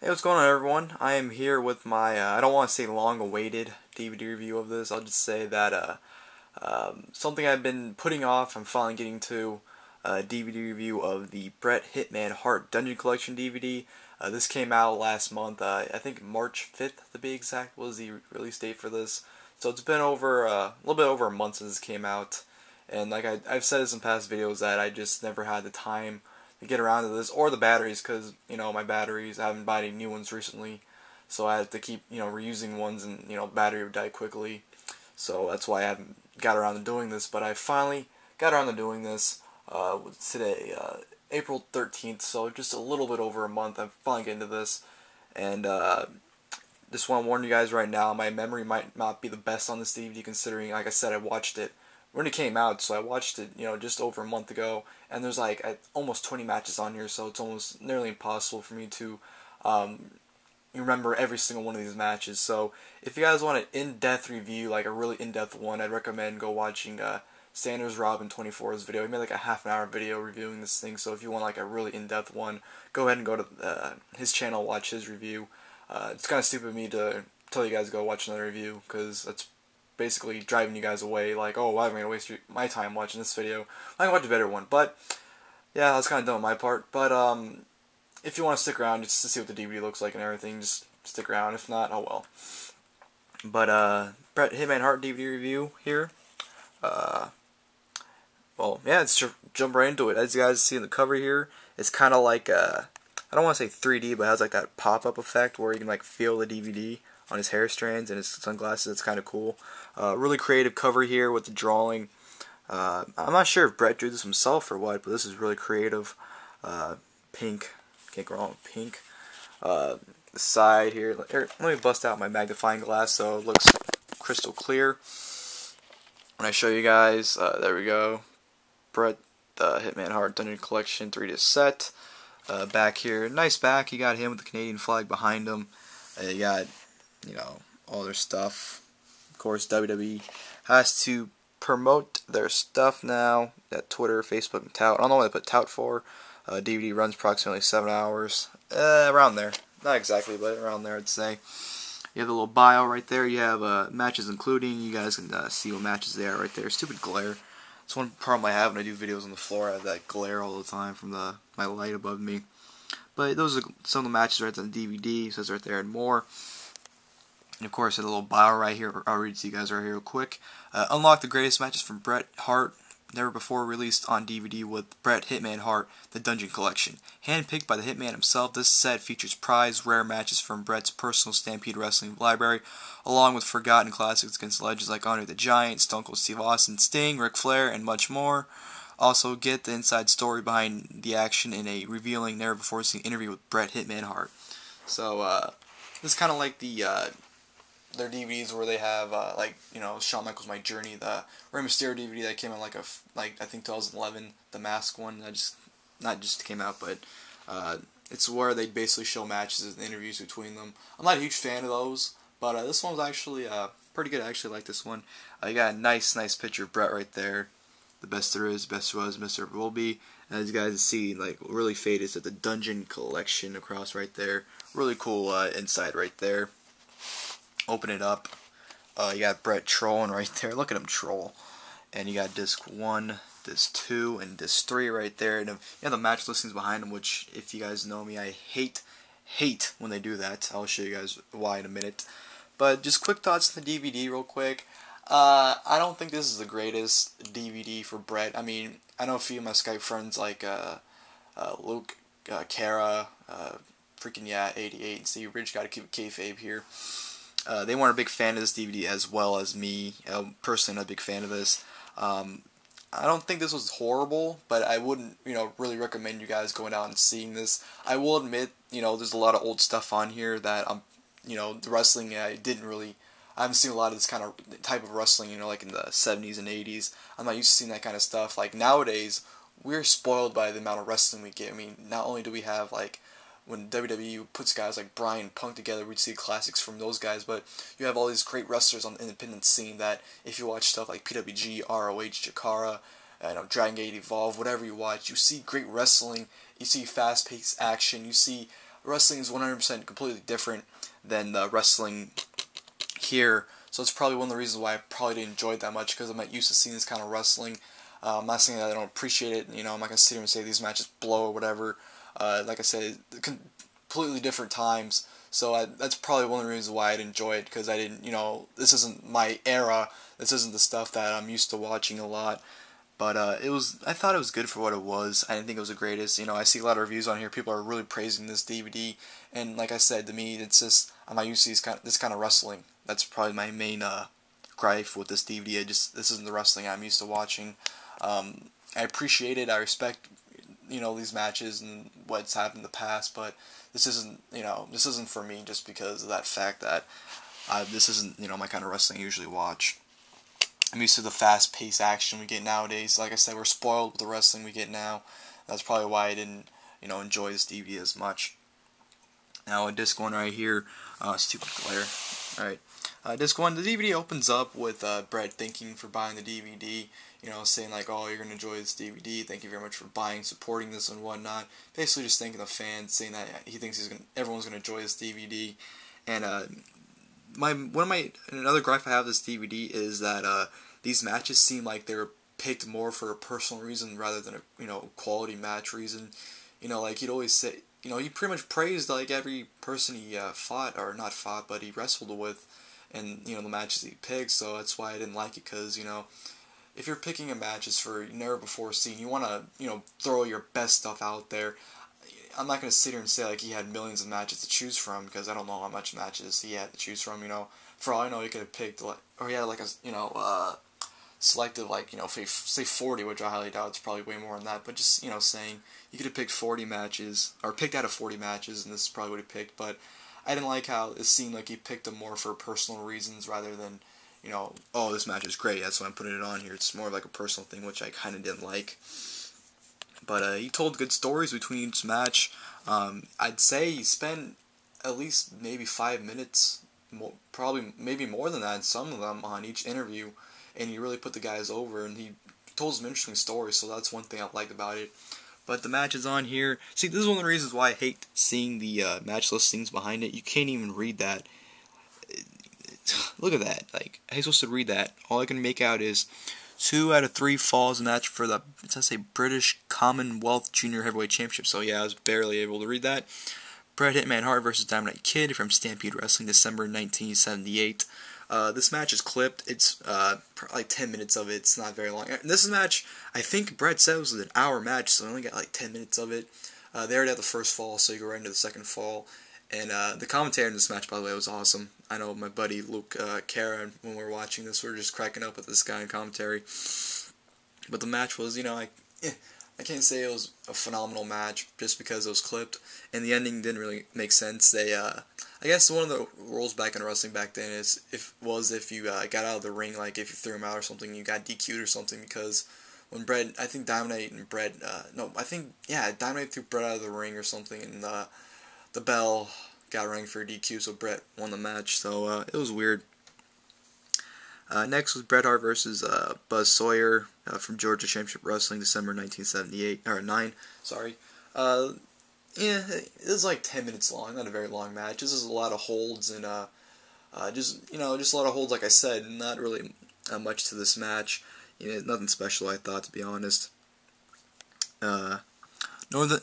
Hey, what's going on, everyone? I am here with my, I don't want to say long-awaited DVD review of this. I'll just say that something I've been putting off, I'm finally getting to, a DVD review of the Bret Hitman Hart Dungeon Collection DVD. This came out last month, I think March 5th to be exact was the release date for this. So it's been over, a little bit over a month since this came out. And like I've said this in past videos that I just never had the time to get around to this, or the batteries, because my batteries, I haven't bought any new ones recently, so I have to keep reusing ones, and battery would die quickly, so that's why I haven't got around to doing this. But I finally got around to doing this today, April 13th, so just a little bit over a month. I'm finally getting to this, and just want to warn you guys right now, my memory might not be the best on this DVD, considering, like I said, I watched it when it came out, so I watched it, just over a month ago, and there's like almost 20 matches on here, so it's almost nearly impossible for me to remember every single one of these matches. So if you guys want an in-depth review, like a really in-depth one, I'd recommend go watching Sanders Robin 24's video. He made like a half-an-hour video reviewing this thing, so if you want like a really in-depth one, go ahead and go to his channel, watch his review. It's kind of stupid of me to tell you guys to go watch another review, because that's basically driving you guys away, like, oh, why am I going to waste my time watching this video? I can watch a better one. But yeah, that's kind of done on my part. But if you want to stick around just to see what the DVD looks like and everything, just stick around. If not, oh well. But Bret Hitman Hart DVD review here. Well, yeah, let's jump right into it. As you guys see in the cover here, it's kind of like I don't want to say 3D, but it has like that pop-up effect where you can like feel the DVD on his hair strands and his sunglasses. It's kind of cool. Really creative cover here with the drawing. I'm not sure if Bret drew this himself or what, but this is really creative. Pink, can't go wrong with pink. The side here, let me bust out my magnifying glass so it looks crystal clear when I show you guys. There we go. Bret Hitman Hart Dungeon Collection 3-disc set. Back here, nice back. You got him with the Canadian flag behind him. You got all their stuff. Of course, WWE has to promote their stuff now. That Twitter, Facebook, and tout. I don't know what they put tout for. DVD runs approximately 7 hours. Around there. Not exactly, but around there, I'd say. You have the little bio right there. You have matches including. You guys can see what matches they are right there. Stupid glare. It's one problem I have when I do videos on the floor. I have that glare all the time from my light above me. But those are some of the matches right on the DVD. It says right there and more. And of course, a little bio right here. I'll read it to you guys right here real quick. Unlock the greatest matches from Bret Hart, never before released on DVD with Bret Hitman Hart, the Dungeon Collection. Handpicked by the Hitman himself, this set features prized, rare matches from Bret's personal Stampede wrestling library, along with forgotten classics against legends like Andre the Giant, Stone Cold Steve Austin, Sting, Ric Flair, and much more. Also, get the inside story behind the action in a revealing, never before seen interview with Bret Hitman Hart. So, this is kind of like their DVDs where they have like Shawn Michaels' My Journey, the Rey Mysterio DVD that came out like I think 2011, the Mask one that not just came out, but it's where they basically show matches and interviews between them. I'm not a huge fan of those, but this one was actually pretty good. I actually like this one. You got a nice picture of Bret right there. The best there is, best there was, best there will be. As you guys see, like really faded, it's at the Dungeon Collection across right there. Really cool inside right there. Open it up. You got Bret trolling right there. Look at him troll. And you got disc 1, disc 2, and disc 3 right there. And you have the match listings behind them, which, if you guys know me, I hate when they do that. I'll show you guys why in a minute. But just quick thoughts on the DVD real quick. I don't think this is the greatest DVD for Bret. I mean, I know a few of my Skype friends like Luke, Kara, freaking yeah, 88, and Steve Ridge, gotta keep kayfabe here. They weren't a big fan of this DVD as well as me. Personally, not a big fan of this. I don't think this was horrible, but I wouldn't, really recommend you guys going out and seeing this. I will admit, there's a lot of old stuff on here that the wrestling I haven't seen a lot of this kind of type of wrestling, like in the 70s and 80s. I'm not used to seeing that kind of stuff. Like nowadays, we're spoiled by the amount of wrestling we get. I mean, not only do we have like when WWE puts guys like Bryan Punk together, we'd see classics from those guys, but you have all these great wrestlers on the independent scene that if you watch stuff like PWG, ROH, Jakara, Dragon Gate Evolve, whatever you watch, you see great wrestling, you see fast-paced action, you see wrestling is 100% completely different than the wrestling here. So it's probably one of the reasons why I probably didn't enjoy it that much, because I'm not used to seeing this kind of wrestling. I'm not saying that I don't appreciate it. I'm not going to sit here and say these matches blow or whatever. Like I said, completely different times. So that's probably one of the reasons why I didn't enjoy it, because I didn't, this isn't my era. This isn't the stuff that I'm used to watching a lot. But I thought it was good for what it was. I didn't think it was the greatest. I see a lot of reviews on here. People are really praising this DVD, and like I said, to me, it's just I'm not used to this kind of wrestling. That's probably my main gripe with this DVD. This isn't the wrestling I'm used to watching. I appreciate it. I respect these matches and what's happened in the past, but this isn't for me, just because of that fact that this isn't my kind of wrestling I usually watch. I'm used to the fast-paced action we get nowadays. Like I said, we're spoiled with the wrestling we get now. That's probably why I didn't, enjoy this DVD as much. Now, disc 1 right here. Stupid glare. Alright. Disc 1, the DVD opens up with Bret thanking for buying the DVD. Saying like, oh, you're going to enjoy this DVD. Thank you very much for buying, supporting this and whatnot. Basically just thanking the fans, saying that he thinks everyone's going to enjoy this DVD. And another gripe I have with this DVD is that these matches seem like they were picked more for a personal reason rather than a quality match reason. Like he'd always say, he pretty much praised like every person he fought, or not fought, but he wrestled with, and the matches he picked. So that's why I didn't like it, because if you're picking a matches for never before seen, you want to throw your best stuff out there. I'm not going to sit here and say like he had millions of matches to choose from, because I don't know how much matches he had to choose from. For all I know, he could have picked or he had like a selective, say 40, which I highly doubt. It's probably way more than that. But just saying, you could have picked 40 matches, or picked out of 40 matches, and this is probably what he picked. But I didn't like how it seemed like he picked them more for personal reasons rather than oh, this match is great, that's why I'm putting it on here. It's more like a personal thing, which I kind of didn't like. But he told good stories between each match. I'd say he spent at least maybe 5 minutes, probably maybe more than that, some of them, on each interview, and he really put the guys over, and he told some interesting stories, so that's one thing I liked about it. But the matches on here, see, this is one of the reasons why I hate seeing the match listings behind it. You can't even read that. Look at that. Like, how are you supposed to read that? All I can make out is 2 out of 3 falls match for the, it says, British Commonwealth Junior Heavyweight Championship. So yeah, I was barely able to read that. Bret Hitman Hart versus Dynamite Kid from Stampede Wrestling, December 1978. This match is clipped. It's like 10 minutes of it. It's not very long. This match, I think Bret said it was an hour match, so I only got like 10 minutes of it. They already had the first fall, so you go right into the second fall. And the commentary in this match, by the way, was awesome. I know my buddy Luke Cara, when we were watching this, we were just cracking up with this guy in commentary. But the match was, I can't say it was a phenomenal match just because it was clipped, and the ending didn't really make sense. They, I guess one of the rules back in wrestling back then is if you got out of the ring, like if you threw him out or something, you got DQ'd or something, because when Bret, I think Dynamite and Bret, Dynamite threw Bret out of the ring or something, and the bell got rang for a DQ, so Bret won the match, so it was weird. Next was Bret Hart versus Buzz Sawyer from Georgia Championship Wrestling, December 9. Sorry. It was like 10 minutes long, not a very long match. This is a lot of holds and just a lot of holds. Like I said, not really much to this match. Nothing special, I thought, to be honest. North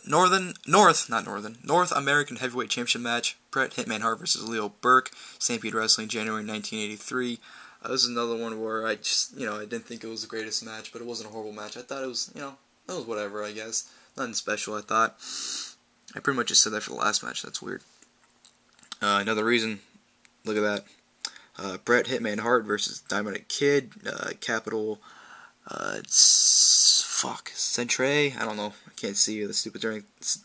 American Heavyweight Championship match, Bret Hitman Hart versus Leo Burke, Stampede Wrestling, January 1983. This is another one where I just, I didn't think it was the greatest match, but it wasn't a horrible match. I thought it was, it was whatever, I guess. Nothing special, I thought. I pretty much just said that for the last match. That's weird. Another reason, look at that. Bret Hitman Hart versus Dynamite Kid, capital, Centre, I don't know, I can't see the stupid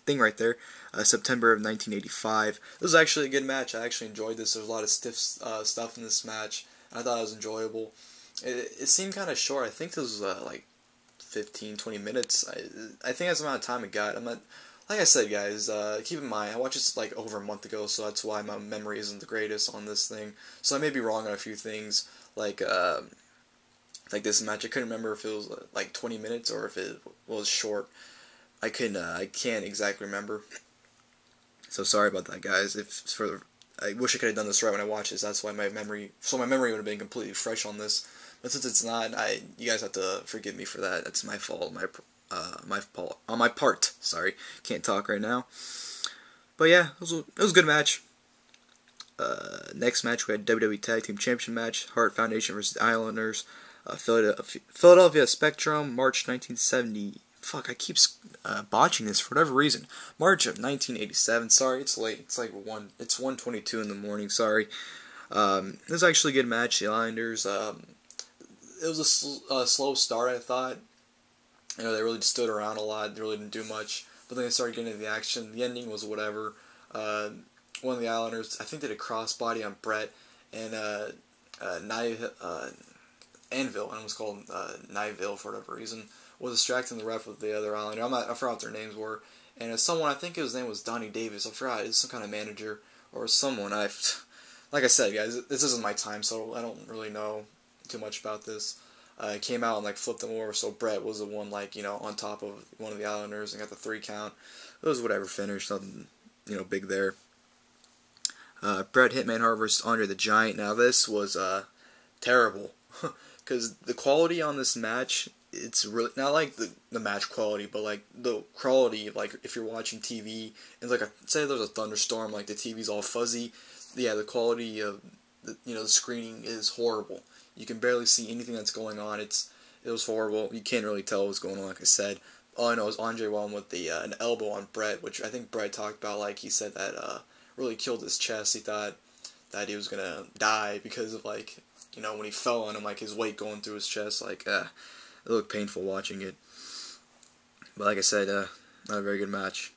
thing right there, September of 1985. This was actually a good match. I actually enjoyed this. There was a lot of stiff stuff in this match. I thought it was enjoyable. It seemed kind of short. I think this was like 15-20 minutes. I think that's the amount of time it got. Like I said, guys, keep in mind, I watched this like over a month ago, so that's why my memory isn't the greatest on this thing. So I may be wrong on a few things, like this match. I couldn't remember if it was like 20 minutes or if it was short. I can't exactly remember. So sorry about that, guys. I wish I could have done this right when I watched this. That's why my memory would have been completely fresh on this. But since it's not, you guys have to forgive me for that. That's my fault. My fault on my part. Sorry, can't talk right now. But yeah, it was a good match. Next match we had WWE Tag Team Championship match: Hart Foundation versus the Islanders. Philadelphia Spectrum, March 1970. Fuck, I keep botching this for whatever reason. March of 1987. Sorry, it's late. It's like It's 1:22 in the morning. Sorry. It was actually a good match. The Islanders. It was a slow start, I thought. They really just stood around a lot. They really didn't do much. But then they started getting into the action. The ending was whatever. One of the Islanders, I think, did a crossbody on Bret, and Anvil, and it was called Nyeville for whatever reason, was distracting the ref with the other Islander. I forgot what their names were. And someone, I think his name was Donnie Davis. I forgot. It's some kind of manager or someone. Like I said, guys, this isn't my time, so I don't really know too much about this. Came out and flipped them over, so Bret was the one on top of one of the Islanders and got the 3 count. It was whatever finish, nothing big there. Bret Hitman Hart versus Andre the Giant. Now this was terrible because the quality on this match, it's really not like the match quality, but the quality if you're watching TV and say there's a thunderstorm, the TV's all fuzzy. Yeah, the quality of the screening is horrible. You can barely see anything that's going on. It was horrible. You can't really tell what's going on. Like I said, all I know is Andre won with an elbow on Bret, which I think Bret talked about. He said that really killed his chest. He thought that he was gonna die because of when he fell on him, his weight going through his chest. It looked painful watching it. But like I said, not a very good match.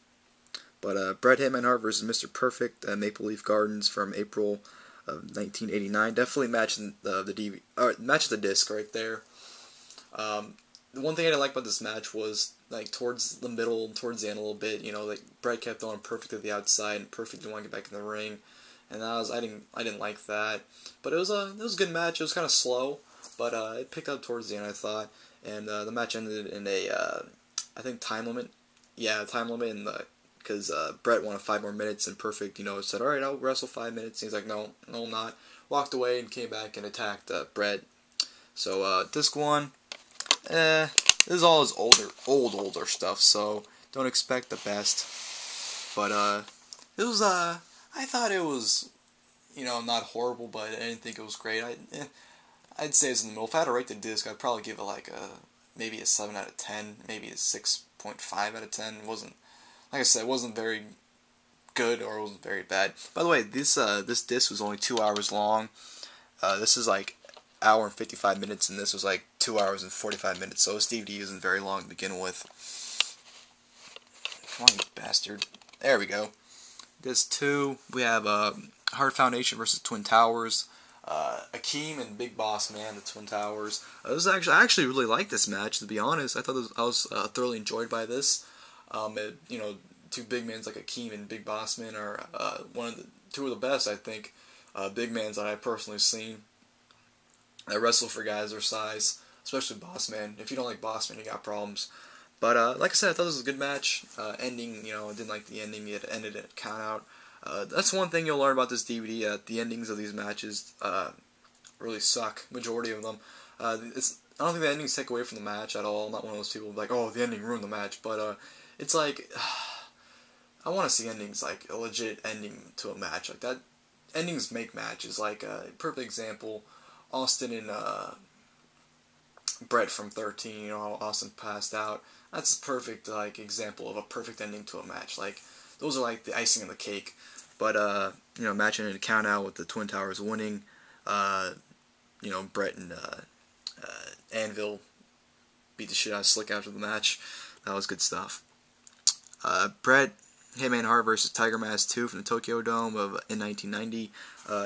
But Bret Hitman Hart versus Mr. Perfect at Maple Leaf Gardens from April of 1989. Definitely matching match the disc right there. The one thing I didn't like about this match was towards the middle, towards the end a little bit. Bret kept on Perfect at the outside, and Perfect didn't want to get back in the ring, and I didn't like that. But it was a good match. It was kind of slow, but it picked up towards the end, I thought, and the match ended in a I think time limit. Yeah, time limit, because Bret wanted 5 more minutes, and Perfect, said, all right, I'll wrestle 5 minutes. And he's like, no, I'm not. Walked away and came back and attacked Bret. So disc 1, this is all his older stuff, so don't expect the best. But it was I thought it was not horrible, but I didn't think it was great. I'd say it's in the middle. If I had to rate the disc, I'd probably give it maybe a 7 out of 10, maybe a 6.5 out of 10. It wasn't, like I said, it wasn't very good or it wasn't very bad. By the way, this disc was only 2 hours long. This is hour and 55 minutes, and this was 2 hours and 45 minutes, so this DVD isn't very long to begin with. Come on, you bastard. There we go. Disc 2, we have Hart Foundation versus Twin Towers. Akeem and Big Boss Man, the Twin Towers. I actually really liked this match, to be honest. I thought I was thoroughly enjoyed by this. Two big mans like Akeem and Big Boss Man are two of the best, I think, big mans that I've personally seen. That wrestle for guys their size, especially Boss Man. If you don't like Boss Man, you got problems. But like I said, I thought this was a good match. Ending, I didn't like the ending. It ended in a count out. That's one thing you'll learn about this DVD. The endings of these matches really suck. Majority of them. I don't think the endings take away from the match at all. I'm not one of those people oh, the ending ruined the match. But it's I want to see endings a legit ending to a match that. Endings make matches. A perfect example. Austin and Bret from 13, how Austin passed out. That's a perfect example of a perfect ending to a match. Those are the icing on the cake. But match ended a count out with the Twin Towers winning. Bret and Anvil beat the shit out of Slick after the match. That was good stuff. Bret Hitman Hart versus Tiger Mask 2 from the Tokyo Dome in 1990.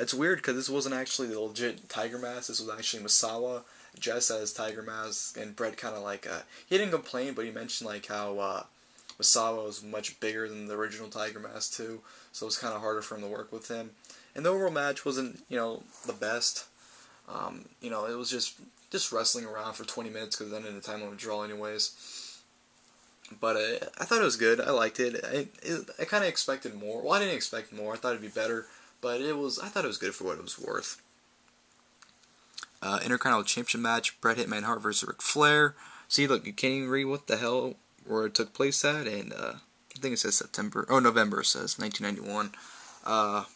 It's weird because this wasn't actually the legit Tiger Mask. This was actually Misawa dressed as Tiger Mask, and Bret kind of he didn't complain, but he mentioned how Misawa was much bigger than the original Tiger Mask 2, so it was kind of harder for him to work with him. And the overall match wasn't the best. It was just wrestling around for 20 minutes because then in the time limit draw anyways. But I thought it was good. I liked it. I kind of expected more. Well, I didn't expect more. I thought it'd be better, but I thought it was good for what it was worth. Intercontinental Championship match: Bret Hitman Hart versus Ric Flair. See, look, you can't even read what the hell where it took place at, and I think it says November. It says 1991.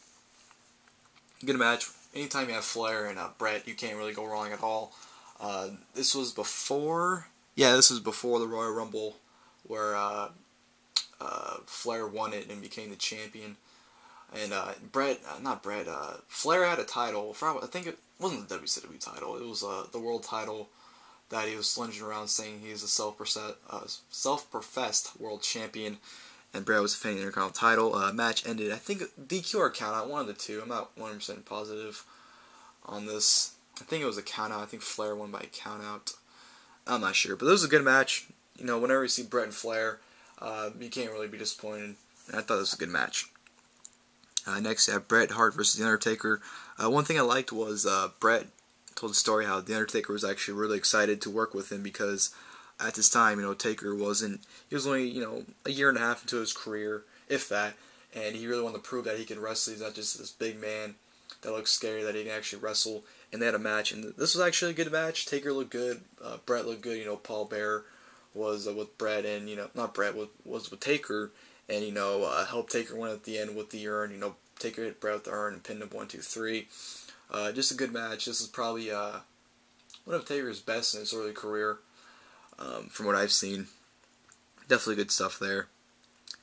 Good match. Anytime you have Flair and Bret, you can't really go wrong at all. This was before the Royal Rumble, where Flair won it and became the champion. And Flair had a title. I think it wasn't the WCW title. It was the world title that he was slunging around saying he was a self-professed world champion. And Bret was defending the Intercontinental title. Match ended, I think, DQ or countout, one of the two. I'm not 100% positive on this. I think it was a countout. I think Flair won by a countout. I'm not sure, but it was a good match. You know, whenever you see Bret and Flair, you can't really be disappointed. And I thought this was a good match. Next, you have Bret Hart versus The Undertaker. One thing I liked was Bret told the story how The Undertaker was actually really excited to work with him because at this time, Taker he was only, a year and a half into his career, if that, and he really wanted to prove that he could wrestle. He's not just this big man that looks scary, that he can actually wrestle. And they had a match, and this was actually a good match. Taker looked good, Bret looked good. Paul Bearer was with Bret, and was with Taker, and helped Taker win at the end with the urn. Taker hit Bret with the urn and pinned him 1, 2, 3. Just a good match. This is probably one of Taker's best in his early career, from what I've seen. Definitely good stuff there.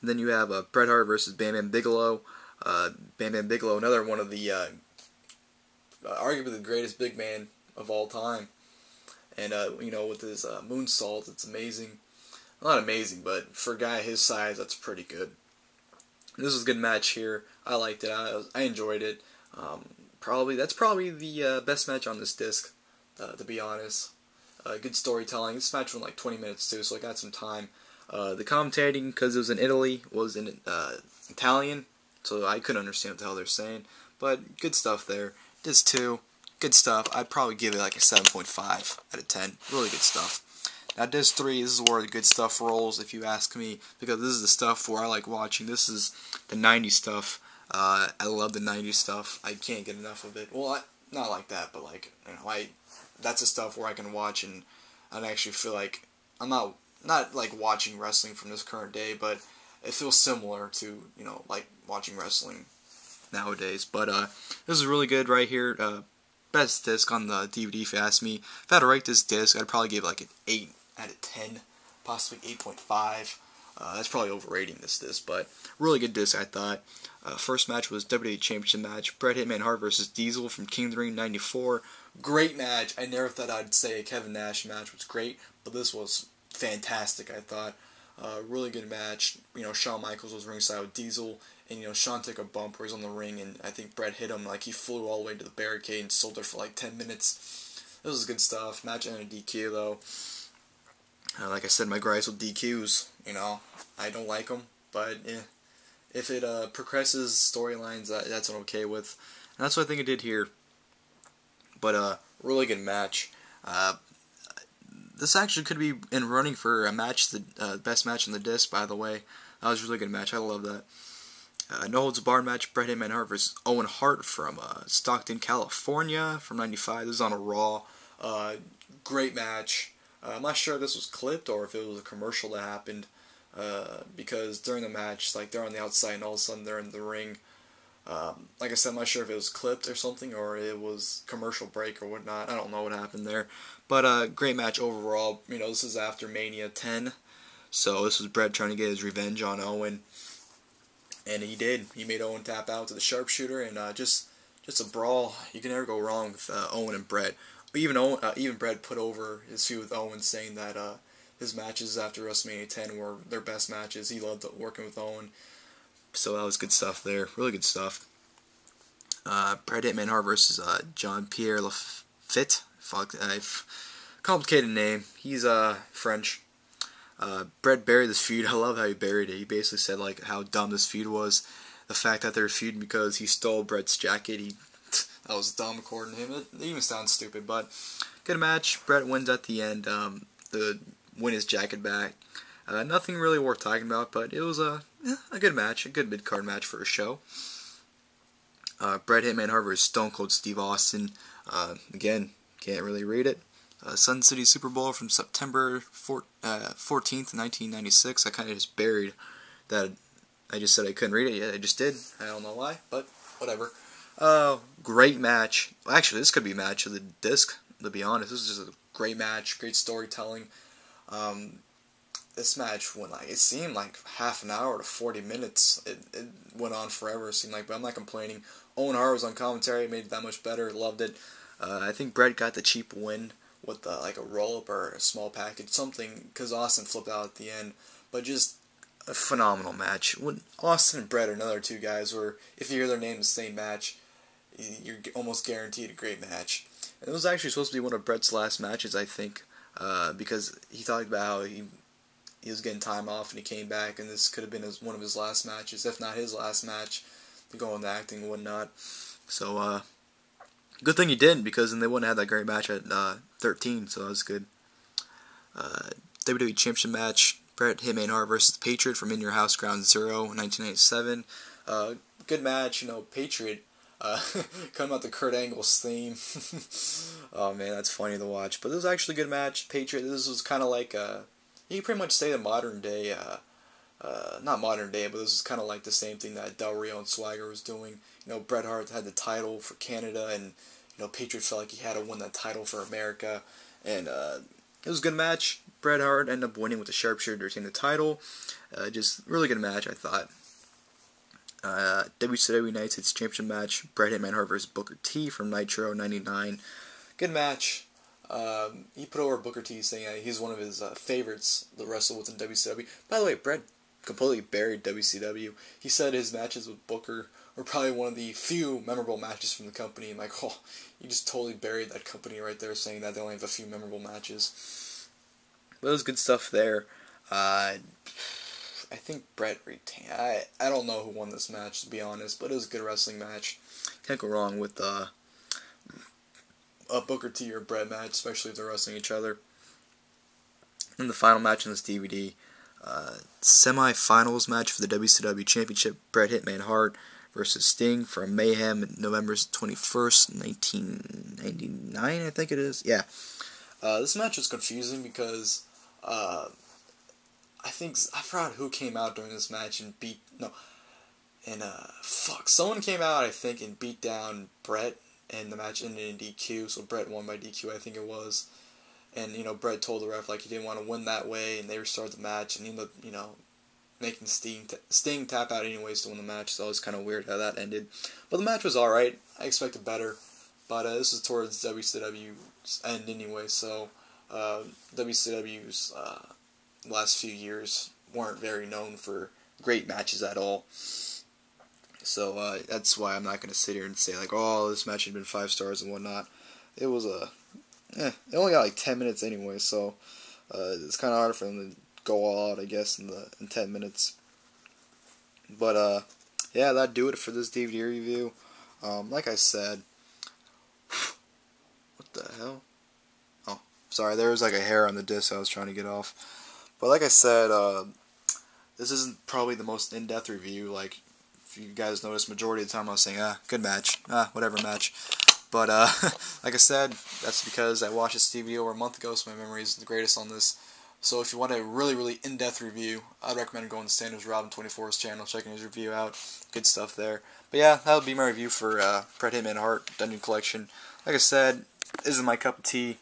And then you have Bret Hart versus Bam Bam Bigelow. Bam Bam Bigelow, another one of the arguably the greatest big man of all time. And with his moonsault, it's amazing. Not amazing, but for a guy his size, that's pretty good. This was a good match here. I liked it. I enjoyed it. That's probably the best match on this disc, to be honest. Good storytelling. This match went like 20 minutes too, so I got some time. The commentating, because it was in Italy, was in Italian, so I couldn't understand what the hell they're saying. But good stuff there. Disc 2, good stuff. I'd probably give it like a 7.5 out of 10. Really good stuff. Now Disc 3, this is where the good stuff rolls, if you ask me, because this is the stuff where I like watching. This is the 90s stuff. I love the 90s stuff. I can't get enough of it. Well, not like that, but that's the stuff where I can watch and actually feel like I'm not like watching wrestling from this current day, but it feels similar to like watching wrestling nowadays. But this is really good right here. Best disc on the DVD, if you ask me. If I had to rate this disc, I'd probably give it like an 8 out of 10, possibly 8.5. That's probably overrating this disc, but really good disc, I thought. First match was WWE Championship match, Bret Hitman Hart versus Diesel from King of the Ring '94. Great match. I never thought I'd say a Kevin Nash match was great, but this was fantastic, I thought. Really good match. Shawn Michaels was ringside with Diesel, and Shawn took a bump where he's on the ring, and I think Bret hit him, like he flew all the way to the barricade and stood there for like 10 minutes. This was good stuff. Match ended DQ though. Like I said, my gripes with DQs, I don't like them, but if it progresses storylines, that's what I'm okay with. And that's what I think it did here. But really good match. This actually could be in running for a match, the best match in the disc, by the way. That was a really good match. I love that. No Holds Barred match, Bret Hitman Hart versus Owen Hart from Stockton, California from '95. This is on a Raw. Great match. I'm not sure if this was clipped or if it was a commercial that happened, because during the match, like they're on the outside and all of a sudden they're in the ring. Like I said, I'm not sure if it was clipped or something or it was commercial break or whatnot. I don't know what happened there. But great match overall. This is after Mania 10. So this was Bret trying to get his revenge on Owen. And he did. He made Owen tap out to the sharpshooter, and just a brawl. You can never go wrong with Owen and Bret. Even Bret put over his feud with Owen, saying that his matches after WrestleMania 10 were their best matches. He loved working with Owen. So that was good stuff there. Really good stuff. Bret Hitman Hart versus Jean-Pierre Lafitte. Complicated name. He's French. Bret buried this feud. I love how he buried it. He basically said like how dumb this feud was. The fact that they're feuding because he stole Bret's jacket. That was dumb according to him. It even sounds stupid, but good match. Bret wins at the end to win his jacket back. Nothing really worth talking about, but it was a good match, a good mid-card match for a show. Bret Hitman Hart versus Stone Cold Steve Austin. Again, can't really read it. Sun City Super Bowl from September 14th, 1996. I kind of just buried that. I just said I couldn't read it yet. I just did. I don't know why, but whatever. Great match. Actually, this could be match of the disc, to be honest. This is just a great match, great storytelling. This match went it seemed like half an hour to 40 minutes. It went on forever, it seemed like, but I'm not complaining. Owen Hart was on commentary, made it that much better, loved it. I think Bret got the cheap win with like a roll-up or a small package, something, because Austin flipped out at the end. But just a phenomenal match. When Austin and Bret are another two guys where if you hear their name in the same match, you're almost guaranteed a great match. And it was actually supposed to be one of Bret's last matches, I think, because he talked about how he was getting time off and he came back, and this could have been one of his last matches, if not his last match, to go into acting and whatnot. So, good thing he didn't, because then they wouldn't have that great match at 13, so that was good. WWE Championship match, Bret Hitman Hart versus the Patriot from In Your House Ground Zero, 1987. Good match, Patriot coming out the Kurt Angle's theme. Oh man, that's funny to watch. But this was actually a good match. Patriot, this was kind of like, you can pretty much say the modern day, not modern day, but this was kind of like the same thing that Del Rio and Swagger was doing. Bret Hart had the title for Canada, and Patriot felt like he had to win that title for America, and it was a good match. Bret Hart ended up winning with the sharpshooter to retain the title. Just really good match, I thought. WCW United States Championship match, Bret Hitman Hart versus Booker T from Nitro '99. Good match. He put over Booker T, saying he's one of his favorites to wrestle within WCW. By the way, Bret completely buried WCW. He said his matches with Booker were probably one of the few memorable matches from the company. I'm like, oh, you just totally buried that company right there, saying that they only have a few memorable matches. But it was good stuff there. I think Bret retained. I don't know who won this match, to be honest, but it was a good wrestling match. Can't go wrong with a Booker T or Bret match, especially if they're wrestling each other. And the final match in this DVD, semi-finals match for the WCW Championship, Bret Hitman Hart versus Sting from Mayhem, November 21st, 1999, I think it is. Yeah. This match was confusing because I forgot who came out during this match and someone came out, I think, and beat down Bret, and the match ended in DQ, so Bret won by DQ, I think it was. And, Bret told the ref, he didn't want to win that way, and they restarted the match, and he ended up, making Sting tap out anyways to win the match, so it was kind of weird how that ended. But the match was alright. I expected better, but this is towards WCW's end anyway, so WCW's last few years weren't very known for great matches at all. So that's why I'm not going to sit here and say, oh, this match had been 5 stars and whatnot. It was it only got 10 minutes anyway, so it's kind of hard for them to go all out, I guess, in 10 minutes. But yeah, that'd do it for this DVD review. Like I said, what the hell? Oh, sorry, there was a hair on the disc I was trying to get off. But like I said, this isn't probably the most in-depth review. If you guys noticed, majority of the time I was saying, good match, whatever match. But like I said, that's because I watched this DVD over a month ago, so my memory is the greatest on this. So if you want a really, really in-depth review, I'd recommend going to Standards Robin 24's channel, checking his review out. Good stuff there. But yeah, that would be my review for Bret Hitman Hart Dungeon Collection. Like I said, this is my cup of tea.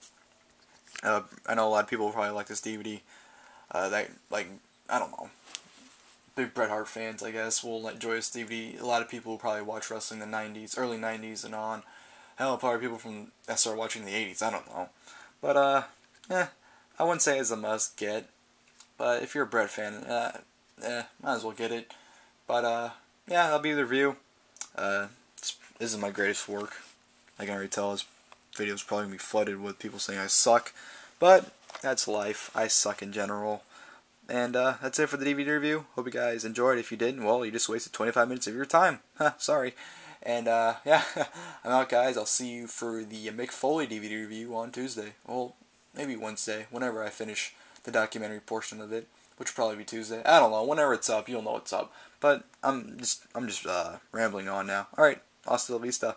I know a lot of people will probably like this DVD. I don't know, big Bret Hart fans, I guess, will enjoy this DVD. A lot of people will probably watch wrestling in the 90s, early 90s and on. Hell, probably people that started watching in the 80s, I don't know. But, I wouldn't say it's a must get. But if you're a Bret fan, might as well get it. But, yeah, that'll be the review. This is my greatest work. I can already tell this video is probably going to be flooded with people saying I suck. But, that's life. I suck in general. And that's it for the DVD review. Hope you guys enjoyed. If you didn't, well, you just wasted 25 minutes of your time. Sorry. And, yeah, I'm out, guys. I'll see you for the Mick Foley DVD review on Tuesday. Well, maybe Wednesday, whenever I finish the documentary portion of it. But which will probably be Tuesday. I don't know. Whenever it's up, you'll know it's up. But I'm just rambling on now. All right, hasta la vista.